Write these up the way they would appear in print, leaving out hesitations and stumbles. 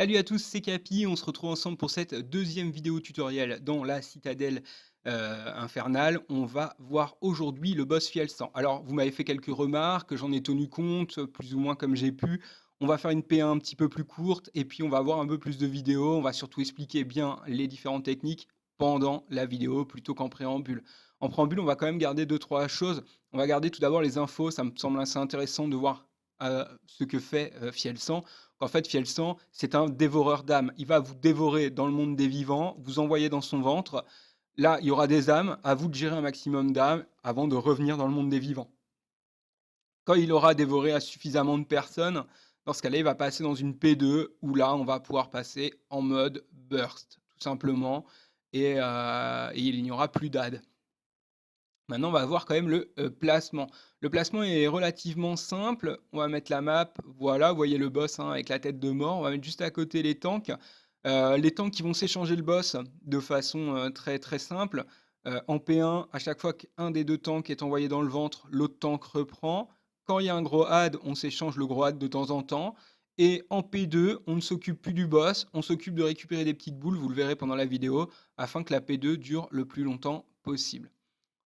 Salut à tous, c'est Capi. On se retrouve ensemble pour cette deuxième vidéo tutoriel dans la citadelle infernale. On va voir aujourd'hui le boss Fiel 100. Alors, vous m'avez fait quelques remarques, j'en ai tenu compte, plus ou moins comme j'ai pu. On va faire une P1 un petit peu plus courte et puis on va avoir un peu plus de vidéos. On va surtout expliquer bien les différentes techniques pendant la vidéo plutôt qu'en préambule. En préambule, on va quand même garder deux, trois choses. On va garder tout d'abord les infos. Ça me semble assez intéressant de voir ce que fait Fiel 100. En fait, Fiel-Sang, c'est un dévoreur d'âmes. Il va vous dévorer dans le monde des vivants, vous envoyer dans son ventre. Là, il y aura des âmes, à vous de gérer un maximum d'âmes avant de revenir dans le monde des vivants. Quand il aura dévoré à suffisamment de personnes, dans ce cas-là, il va passer dans une P2 où là, on va pouvoir passer en mode burst, tout simplement, et il n'y aura plus d'AD. Maintenant, on va voir quand même le placement. Le placement est relativement simple. On va mettre la map, voilà, vous voyez le boss, hein, avec la tête de mort. On va mettre juste à côté les tanks qui vont s'échanger le boss de façon, très, très simple. En P1, à chaque fois qu'un des 2 tanks est envoyé dans le ventre, l'autre tank reprend. Quand il y a un gros add, on s'échange le gros add de temps en temps et en P2, on ne s'occupe plus du boss, on s'occupe de récupérer des petites boules, vous le verrez pendant la vidéo, afin que la P2 dure le plus longtemps possible.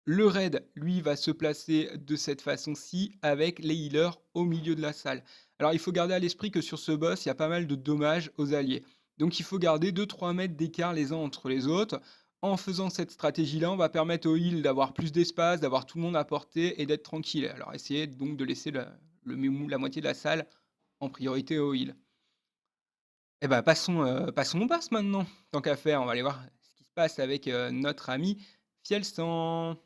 Le raid, lui, va se placer de cette façon-ci avec les healers au milieu de la salle. Alors il faut garder à l'esprit que sur ce boss, il y a pas mal de dommages aux alliés. Donc il faut garder 2-3 mètres d'écart les uns entre les autres. En faisant cette stratégie-là, on va permettre aux heals d'avoir plus d'espace, d'avoir tout le monde à portée et d'être tranquille. Alors essayez donc de laisser la moitié de la salle en priorité aux heals. Eh ben passons au boss maintenant. Tant qu'à faire, on va aller voir ce qui se passe avec notre ami Fielsan.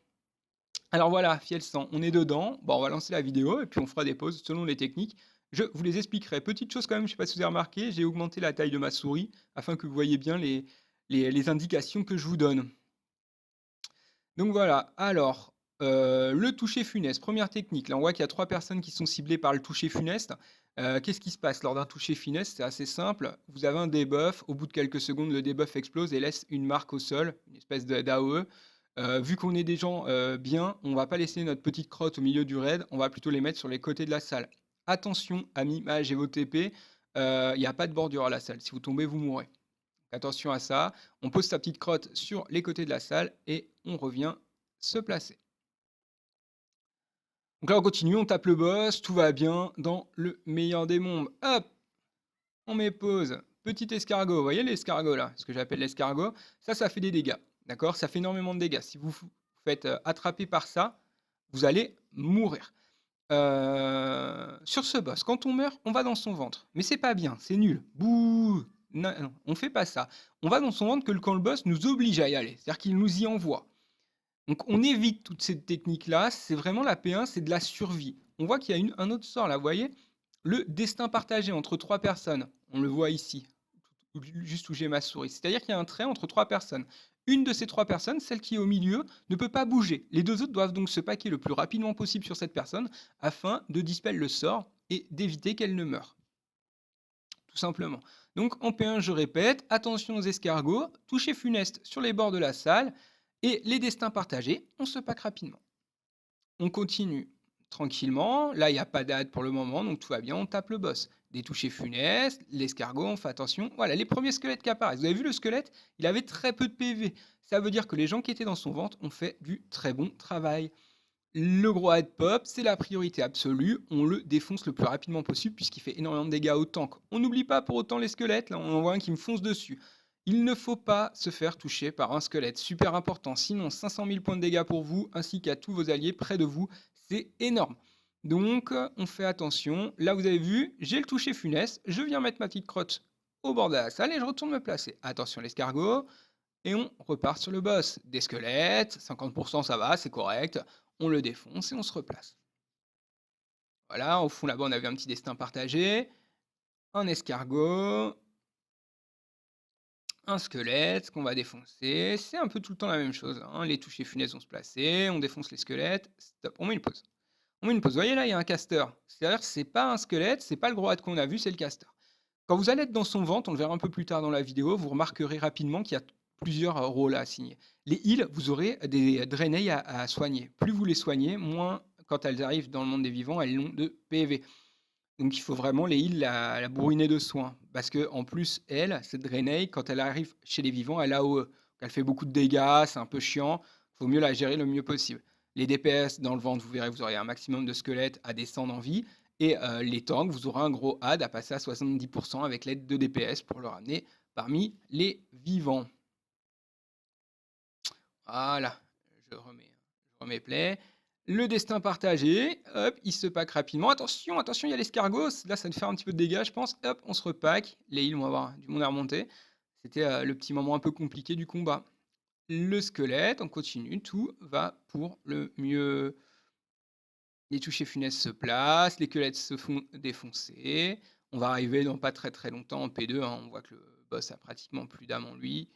Alors voilà, Fiel 100, on est dedans. Bon, on va lancer la vidéo et puis on fera des pauses selon les techniques. Je vous les expliquerai. Petite chose quand même, je ne sais pas si vous avez remarqué, j'ai augmenté la taille de ma souris afin que vous voyez bien les indications que je vous donne. Donc voilà, alors, le toucher funeste, première technique. Là, on voit qu'il y a 3 personnes qui sont ciblées par le toucher funeste. Qu'est-ce qui se passe lors d'un toucher funeste? C'est assez simple. Vous avez un debuff, au bout de quelques secondes, le debuff explose et laisse une marque au sol, une espèce d'AOE. Vu qu'on est des gens, bien, on va pas laisser notre petite crotte au milieu du raid, on va plutôt les mettre sur les côtés de la salle. Attention, amis mages et vos TP, il y a pas de bordure à la salle. Si vous tombez, vous mourrez. Attention à ça. On pose sa petite crotte sur les côtés de la salle et on revient se placer. Donc là, on continue, on tape le boss, tout va bien dans le meilleur des mondes. Hop, on met pause. Petit escargot, vous voyez l'escargot là, ce que j'appelle l'escargot, ça fait des dégâts. D'accord? Ça fait énormément de dégâts. Si vous vous faites attraper par ça, vous allez mourir. Sur ce boss, quand on meurt, on va dans son ventre. Mais c'est pas bien, c'est nul. Bouh! Non, non, on fait pas ça. On va dans son ventre quand le boss nous oblige à y aller, c'est-à-dire qu'il nous y envoie. Donc on évite toute cette technique-là, c'est vraiment la P1, c'est de la survie. On voit qu'il y a un autre sort là, vous voyez? Le destin partagé entre 3 personnes, on le voit ici, juste où j'ai ma souris. C'est-à-dire qu'il y a un trait entre 3 personnes. Une de ces 3 personnes, celle qui est au milieu, ne peut pas bouger. Les 2 autres doivent donc se paquer le plus rapidement possible sur cette personne afin de dispel le sort et d'éviter qu'elle ne meure. Tout simplement. Donc en P1, je répète, attention aux escargots, toucher funeste sur les bords de la salle et les destins partagés, on se pack rapidement. On continue tranquillement. Là, il y a pas d'ad pour le moment, donc tout va bien, on tape le boss. Des touchés funestes, l'escargot, on fait attention. Voilà, les premiers squelettes qui apparaissent. Vous avez vu le squelette? Il avait très peu de PV. Ça veut dire que les gens qui étaient dans son ventre ont fait du très bon travail. Le gros head pop, c'est la priorité absolue. On le défonce le plus rapidement possible puisqu'il fait énormément de dégâts au tank. On n'oublie pas pour autant les squelettes. Là, on en voit un qui me fonce dessus. Il ne faut pas se faire toucher par un squelette. Super important. Sinon, 500 000 points de dégâts pour vous ainsi qu'à tous vos alliés près de vous. C'est énorme. Donc, on fait attention. Là, vous avez vu, j'ai le toucher funeste. Je viens mettre ma petite crotte au bord de la salle et je retourne me placer. Attention l'escargot. Et on repart sur le boss. Des squelettes, 50% ça va, c'est correct. On le défonce et on se replace. Voilà, au fond là-bas, on avait un petit destin partagé, un escargot, un squelette qu'on va défoncer. C'est un peu tout le temps la même chose, hein. Les touchés funèses vont se placer, on défonce les squelettes. Stop, on met une pause. On met une pause. Vous voyez là, il y a un caster. C'est-à-dire que c'est pas un squelette, c'est pas le gros rat qu'on a vu, c'est le caster. Quand vous allez être dans son ventre, on le verra un peu plus tard dans la vidéo, vous remarquerez rapidement qu'il y a plusieurs rôles à assigner. Les heals, vous aurez des drainés à soigner. Plus vous les soignez, moins, quand elles arrivent dans le monde des vivants, elles ont de PV. Donc il faut vraiment les heals la bourriner de soins. Parce que en plus, elle, cette Draenei, quand elle arrive chez les vivants, elle a AOE. Elle fait beaucoup de dégâts, c'est un peu chiant. Faut mieux la gérer le mieux possible. Les DPS dans le ventre, vous verrez, vous aurez un maximum de squelettes à descendre en vie. Et les tanks, vous aurez un gros add à passer à 70% avec l'aide de DPS pour le ramener parmi les vivants. Voilà, je remets play. Le destin partagé, hop, il se pack rapidement. Attention, attention, il y a l'escargot. Là, ça va faire un petit peu de dégâts, je pense. Hop, on se repack. Les heals vont avoir du monde à remonter. C'était le petit moment un peu compliqué du combat. Le squelette, on continue. Tout va pour le mieux. Les touchés funestes se placent. Les squelettes se font défoncer. On va arriver dans pas très très longtemps en P2. Hein. On voit que le boss a pratiquement plus d'âme en lui.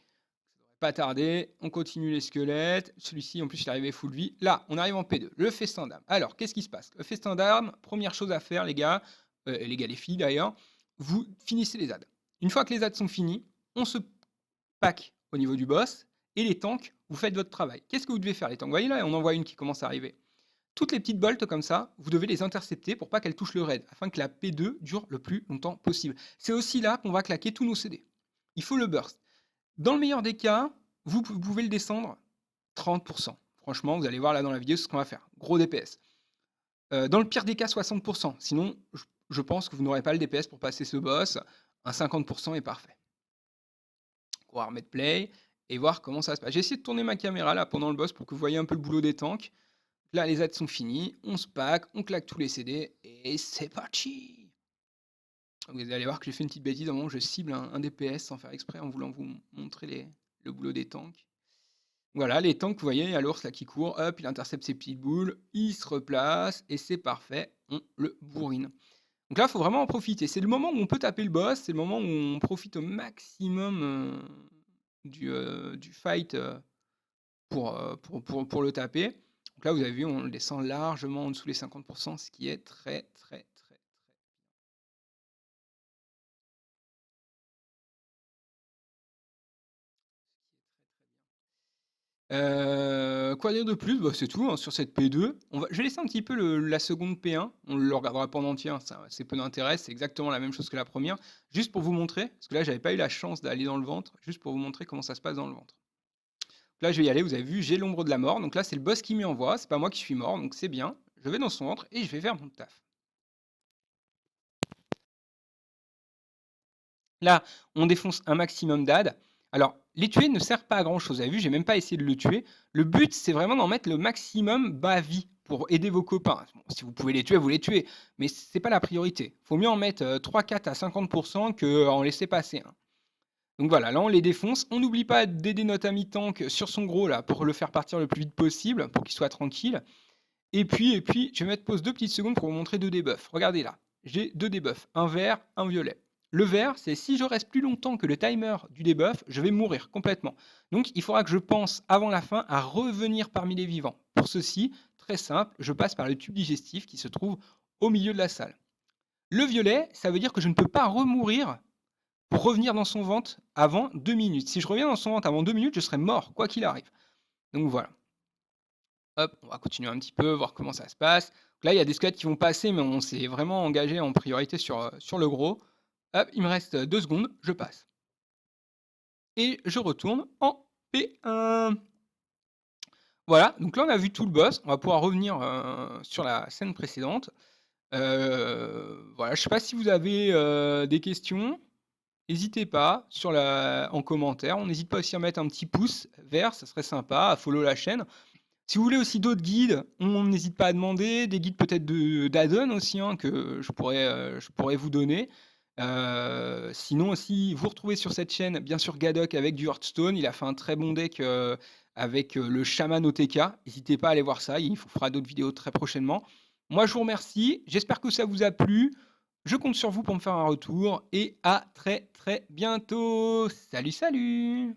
Pas tarder, on continue les squelettes. Celui-ci, en plus, il est arrivé full vie. Là, on arrive en P2, le festin d'armes. Alors, qu'est-ce qui se passe? Le festin d'armes, première chose à faire, les gars, les filles d'ailleurs, vous finissez les adds. Une fois que les adds sont finis, on se pack au niveau du boss. Et les tanks, vous faites votre travail. Qu'est-ce que vous devez faire, les tanks? Vous voyez là, on en voit une qui commence à arriver. Toutes les petites bolts comme ça, vous devez les intercepter pour pas qu'elles touchent le raid, afin que la P2 dure le plus longtemps possible. C'est aussi là qu'on va claquer tous nos CD. Il faut le burst. Dans le meilleur des cas, vous pouvez le descendre 30%. Franchement, vous allez voir là dans la vidéo ce qu'on va faire. Gros DPS. Dans le pire des cas, 60%. Sinon, je pense que vous n'aurez pas le DPS pour passer ce boss. Un 50% est parfait. On va remettre play et voir comment ça se passe. J'ai essayé de tourner ma caméra là pendant le boss pour que vous voyez un peu le boulot des tanks. Là, les adds sont finis. On se pack, on claque tous les CD et c'est parti. Vous allez voir que j'ai fait une petite bêtise. À un moment, je cible un DPS sans faire exprès en voulant vous montrer le boulot des tanks. Voilà, les tanks, vous voyez, il y a l'ours là qui court, hop, il intercepte ses petites boules, il se replace, et c'est parfait, on le bourrine. Donc là, il faut vraiment en profiter. C'est le moment où on peut taper le boss, c'est le moment où on profite au maximum du fight pour le taper. Donc là, vous avez vu, on le descend largement en dessous les 50%, ce qui est très, très, très. Quoi dire de plus? Bah, c'est tout, hein, sur cette P2. Je vais laisser un petit peu la seconde P1. On le regardera pas en entier, hein, ça c'est peu d'intérêt, c'est exactement la même chose que la première. Juste pour vous montrer, parce que là, j'avais pas eu la chance d'aller dans le ventre, juste pour vous montrer comment ça se passe dans le ventre. Là, je vais y aller, vous avez vu, j'ai l'ombre de la mort. Donc là, c'est le boss qui m'y envoie, c'est pas moi qui suis mort, donc c'est bien. Je vais dans son ventre et je vais faire mon taf. Là, on défonce un maximum d'adds. Alors, les tuer ne sert pas à grand chose. Vous avez vu, j'ai même pas essayé de le tuer. Le but, c'est vraiment d'en mettre le maximum bas vie pour aider vos copains. Bon, si vous pouvez les tuer, vous les tuez. Mais c'est pas la priorité. Faut mieux en mettre 3, 4 à 50% qu'en laisser passer un. Donc voilà, là on les défonce. On n'oublie pas d'aider notre ami tank sur son gros là pour le faire partir le plus vite possible, pour qu'il soit tranquille. Et puis, je vais mettre pause 2 petites secondes pour vous montrer 2 debuffs. Regardez là, j'ai 2 debuffs, un vert, un violet. Le vert, c'est si je reste plus longtemps que le timer du debuff, je vais mourir complètement. Donc il faudra que je pense avant la fin à revenir parmi les vivants. Pour ceci, très simple, je passe par le tube digestif qui se trouve au milieu de la salle. Le violet, ça veut dire que je ne peux pas remourir pour revenir dans son ventre avant 2 minutes. Si je reviens dans son ventre avant 2 minutes, je serai mort, quoi qu'il arrive. Donc voilà. Hop, on va continuer un petit peu, voir comment ça se passe. Donc là, il y a des squelettes qui vont passer, mais on s'est vraiment engagé en priorité sur le gros. Hop, il me reste 2 secondes, je passe. Et je retourne en P1. Voilà, donc là, on a vu tout le boss. On va pouvoir revenir sur la scène précédente. Voilà, je ne sais pas si vous avez des questions. N'hésitez pas en commentaire. On n'hésite pas aussi à mettre un petit pouce vert, ça serait sympa, à follow la chaîne. Si vous voulez aussi d'autres guides, on n'hésite pas à demander, des guides peut-être d'add-on aussi, hein, que je pourrais vous donner. Sinon aussi, vous retrouvez sur cette chaîne, bien sûr, Gadok avec du Hearthstone. Il a fait un très bon deck avec le Shaman OTK. N'hésitez pas à aller voir ça, il fera d'autres vidéos très prochainement. Moi, je vous remercie, j'espère que ça vous a plu. Je compte sur vous pour me faire un retour et à très très bientôt. Salut, salut!